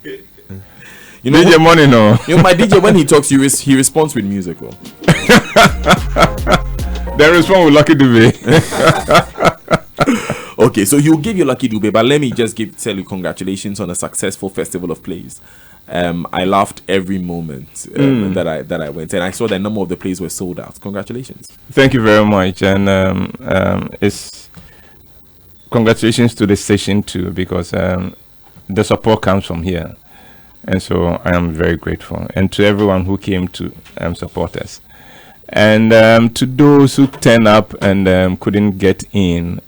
You know, DJ Money, no. You know, my DJ, when he talks, he responds with music. Oh. There is one with Lucky Dube. Okay, so he'll give you Lucky Dube, but let me just tell you congratulations on a successful festival of plays. I laughed every moment that I went, and I saw that number of the plays were sold out. Congratulations! Thank you very much, and it's congratulations to the station too, because the support comes from here, and so I am very grateful, and to everyone who came to support us. And to those who turned up and couldn't get in,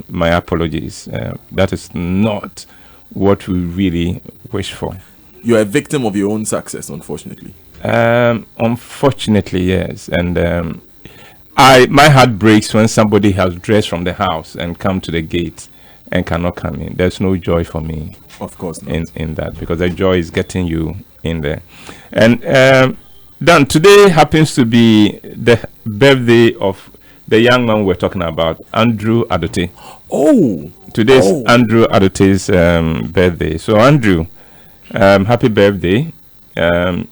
my apologies. That is not what we really wish for. You're a victim of your own success, unfortunately. Unfortunately, yes. And my heart breaks when somebody has dressed from the house and come to the gate and cannot come in. There's no joy for me. Of course not. In that, because the joy is getting you in there. And Dan, today happens to be the birthday of the young man we're talking about, Andrew Adote. Oh! Today's Andrew Adote's birthday. So, Andrew, happy birthday.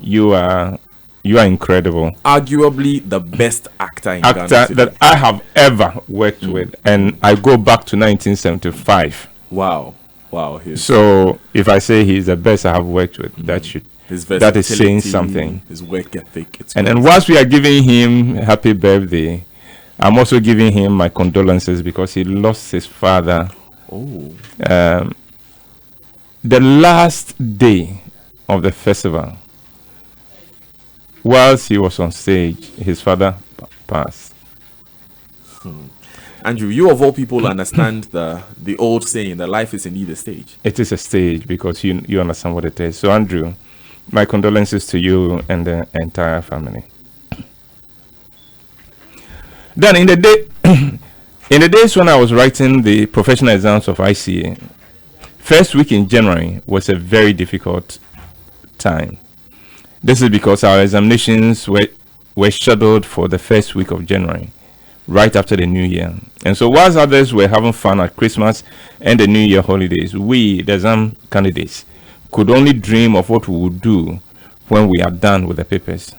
You are incredible. Arguably the best actor in Ghana that I have ever worked with. And I go back to 1975. Wow. So, if I say he's the best I have worked with, that is saying something. His work ethic. And whilst we are giving him happy birthday, I'm also giving him my condolences because he lost his father. The last day of the festival, whilst he was on stage, his father passed. Andrew, you of all people understand the old saying that life is indeed a stage. It is a stage because you understand what it is. So, Andrew, my condolences to you and the entire family. Then in the days when I was writing the professional exams of ICA, first week in January was a very difficult time. This is because our examinations were scheduled for the first week of January, right after the New Year. And so whilst others were having fun at Christmas and the New Year holidays, we, the exam candidates, could only dream of what we would do when we are done with the papers.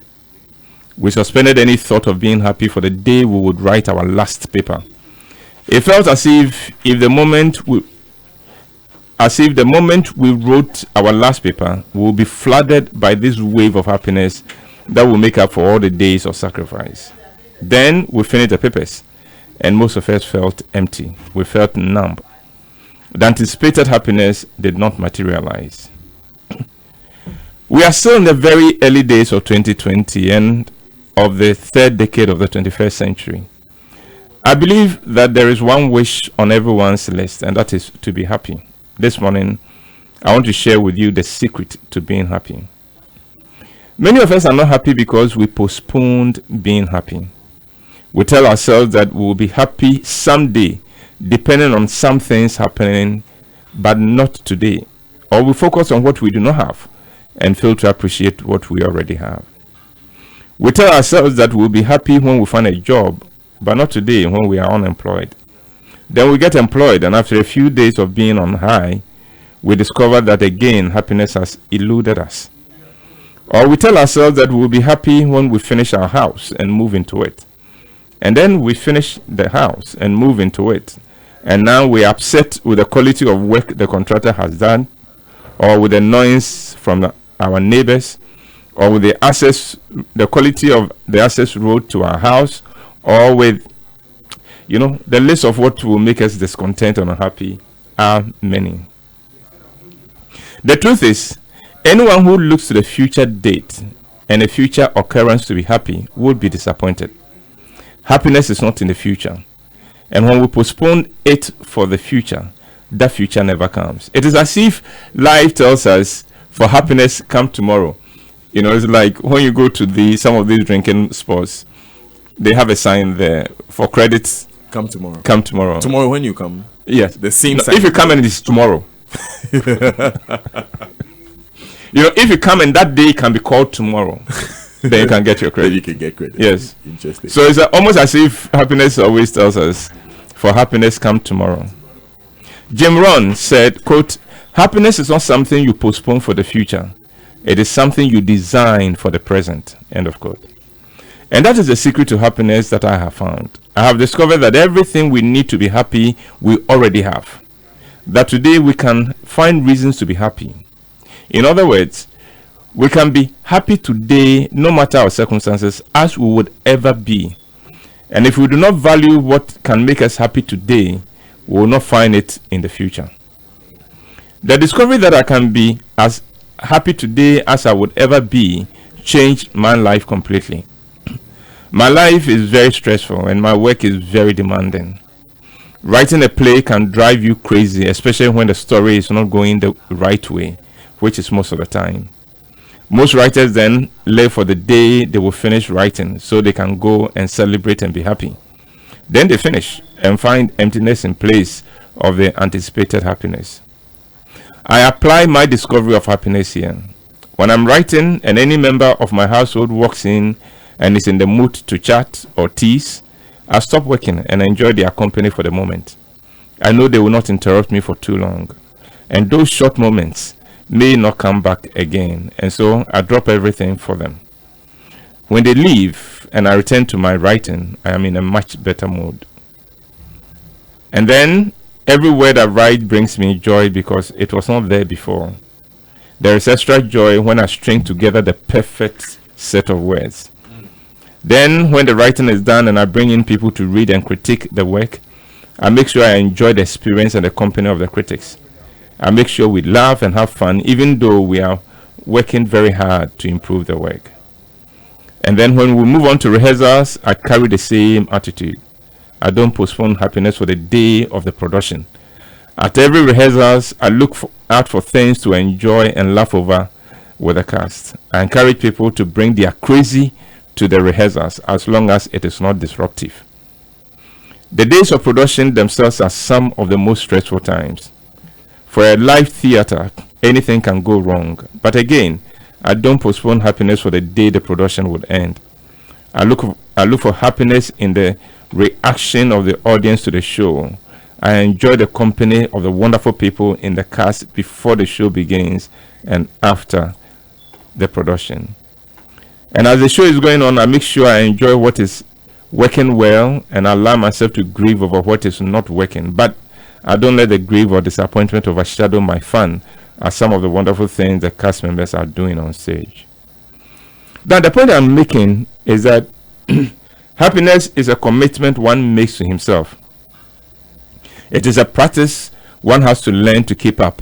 We suspended any thought of being happy for the day we would write our last paper. It felt as if the moment we wrote our last paper, we would be flooded by this wave of happiness that will make up for all the days of sacrifice. Then we finished the papers, and most of us felt empty. We felt numb. The anticipated happiness did not materialize. We are still in the very early days of 2020 and of the third decade of the 21st century. I believe that there is one wish on everyone's list, and that is to be happy. This morning, I want to share with you the secret to being happy. Many of us are not happy because we postponed being happy. We tell ourselves that we will be happy someday, depending on some things happening, but not today. Or we focus on what we do not have and fail to appreciate what we already have. We tell ourselves that we'll be happy when we find a job, but not today when we are unemployed. Then we get employed, and after a few days of being on high, we discover that again happiness has eluded us. Or we tell ourselves that we'll be happy when we finish our house and move into it. And then we finish the house and move into it. And now we're upset with the quality of work the contractor has done, or with the noise from our neighbors, or with the quality of the access road to our house, or with, the list of what will make us discontent and unhappy are many. The truth is, anyone who looks to the future date and a future occurrence to be happy would be disappointed. Happiness is not in the future. And when we postpone it for the future, that future never comes. It is as if life tells us, for happiness, come tomorrow. It's like when you go to some of these drinking spots, they have a sign there, for credits, come tomorrow. Come tomorrow. Tomorrow when you come? Yes. The same sign. If you come and it's tomorrow. If you come and that day can be called tomorrow, then you can get your credit. Then you can get credit. Yes. Interesting. So it's almost as if happiness always tells us, for happiness, come tomorrow. Jim Rohn said, quote, Happiness is not something you postpone for the future. It is something you design for the present. End of quote. And that is the secret to happiness that I have found. I have discovered that everything we need to be happy, we already have. That today we can find reasons to be happy. In other words, we can be happy today no matter our circumstances, as we would ever be. And if we do not value what can make us happy today, we will not find it in the future. The discovery that I can be as happy today as I would ever be changed my life completely. My life is very stressful and my work is very demanding. Writing a play can drive you crazy, especially when the story is not going the right way, which is most of the time. Most writers then live for the day they will finish writing so they can go and celebrate and be happy. Then they finish and find emptiness in place of the anticipated happiness. I apply my discovery of happiness here. When I'm writing and any member of my household walks in and is in the mood to chat or tease, I stop working and enjoy their company for the moment. I know they will not interrupt me for too long, and those short moments may not come back again, and so I drop everything for them. When they leave and I return to my writing, I am in a much better mood. And then every word I write brings me joy because it was not there before. There is extra joy when I string together the perfect set of words. Then when the writing is done and I bring in people to read and critique the work, I make sure I enjoy the experience and the company of the critics. I make sure we laugh and have fun, even though we are working very hard to improve the work. And then when we move on to rehearsals, I carry the same attitude. I don't postpone happiness for the day of the production. At every rehearsals, I look out for things to enjoy and laugh over with the cast. I encourage people to bring their crazy to the rehearsals as long as it is not disruptive. The days of production themselves are some of the most stressful times. For a live theater, anything can go wrong. But again, I don't postpone happiness for the day the production would end. I look for happiness in the reaction of the audience to the show. I enjoy the company of the wonderful people in the cast before the show begins and after the production. And as the show is going on, I make sure I enjoy what is working well and allow myself to grieve over what is not working. But I don't let the grief or disappointment overshadow my fun at some of the wonderful things the cast members are doing on stage. Now, the point I'm making is that happiness is a commitment one makes to himself. It is a practice one has to learn to keep up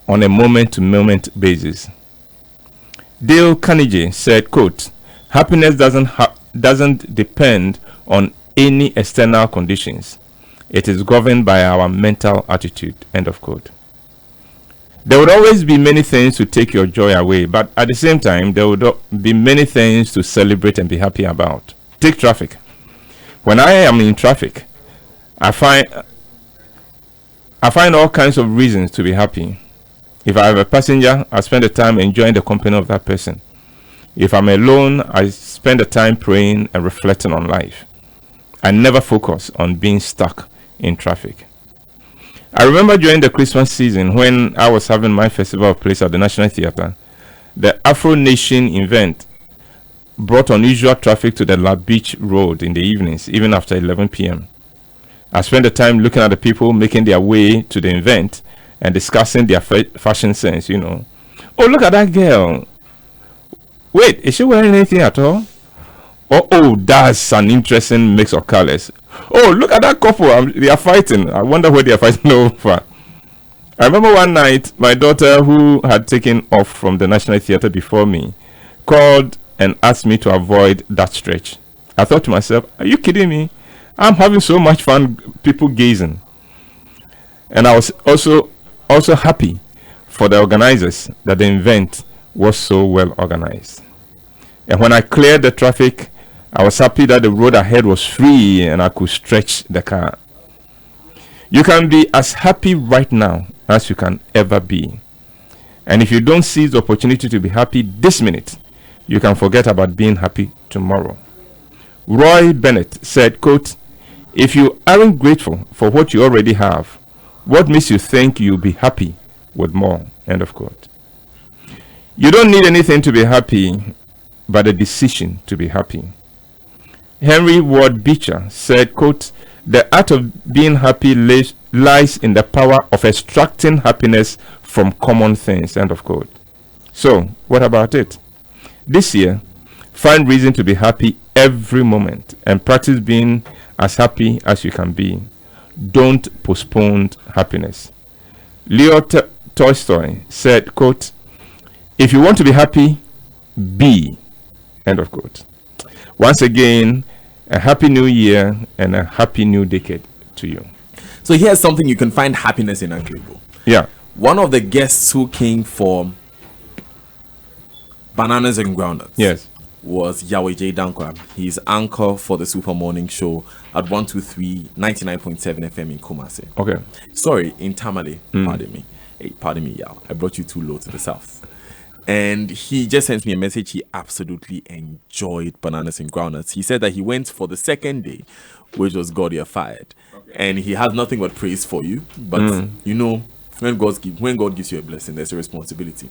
on a moment-to-moment basis. Dale Carnegie said, quote, happiness doesn't depend on any external conditions. It is governed by our mental attitude, end of quote. There would always be many things to take your joy away, but at the same time, there would be many things to celebrate and be happy about. Take traffic. When I am in traffic, I find all kinds of reasons to be happy. If I have a passenger, I spend the time enjoying the company of that person. If I'm alone, I spend the time praying and reflecting on life. I never focus on being stuck in traffic. I remember during the Christmas season when I was having my festival of plays at the National Theatre, the Afro Nation event brought unusual traffic to the La Beach Road in the evenings, even after 11 p.m. I spent the time looking at the people making their way to the event and discussing their fashion sense, you know. Oh, look at that girl. Wait, is she wearing anything at all? Oh, that's an interesting mix of colors. Oh, look at that couple. They are fighting. I wonder what they are fighting over. I remember one night, my daughter, who had taken off from the National Theatre before me, called and asked me to avoid that stretch. I thought to myself, are you kidding me? I'm having so much fun, people gazing. And I was also happy for the organizers that the event was so well organized. And when I cleared the traffic, I was happy that the road ahead was free and I could stretch the car. You can be as happy right now as you can ever be. And if you don't seize the opportunity to be happy this minute, you can forget about being happy tomorrow. Roy Bennett said, quote, if you aren't grateful for what you already have, what makes you think you'll be happy with more. End of quote. You don't need anything to be happy, but a decision to be happy. Henry Ward Beecher said, quote, the art of being happy lies in the power of extracting happiness from common things. End of quote. So, what about it? This year, find reason to be happy every moment and practice being as happy as you can be. Don't postpone happiness. Leo Tolstoy said, quote, if you want to be happy, be. End of quote. Once again, a happy new year and a happy new decade to you. So here's something you can find happiness in, Uncle. Yeah. One of the guests who came for Bananas and Groundnuts, yes, was Yahweh J. Dankwa. He's anchor for the Super Morning Show at 123.99.7 FM in Kumasi. Okay. Sorry, in Tamale. Pardon me. Hey, pardon me, Yao. I brought you too low to the south. And he just sent me a message. He absolutely enjoyed Bananas and Groundnuts. He said that he went for the second day, which was God You're Fired. Okay. And he has nothing but praise for you. But you know, when God gives you a blessing, there's a responsibility.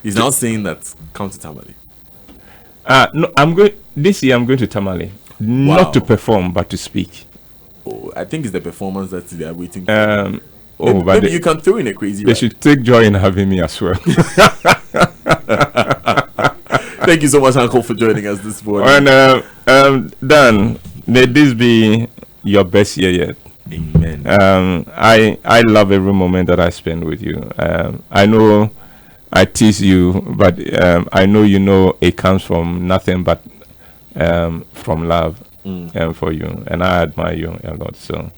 He's now saying that come to Tamale. No, this year I'm going to Tamale. Wow. Not to perform, but to speak. Oh, I think it's the performance that they are waiting for. But maybe you can throw in a crazy They should take joy in having me as well. Thank you so much, Uncle, for joining us this morning. And Dan, may this be your best year yet. Amen. I love every moment that I spend with you. I know I tease you, but I know you know it comes from nothing but from love for you, and I admire you a lot. So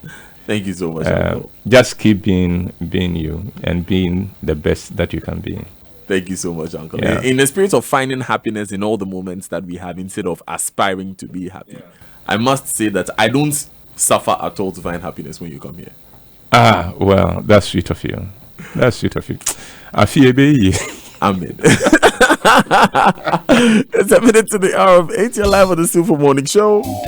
thank you so much, Uncle. Just keep being you and being the best that you can be. Thank you so much, Uncle. Yeah. In the spirit of finding happiness in all the moments that we have instead of aspiring to be happy, I must say that I don't suffer at all to find happiness when you come here. Well, that's sweet of you. That's sweet of you. I feel baby. Amen. It's a minute to the hour of 8. You're live on the Super Morning Show.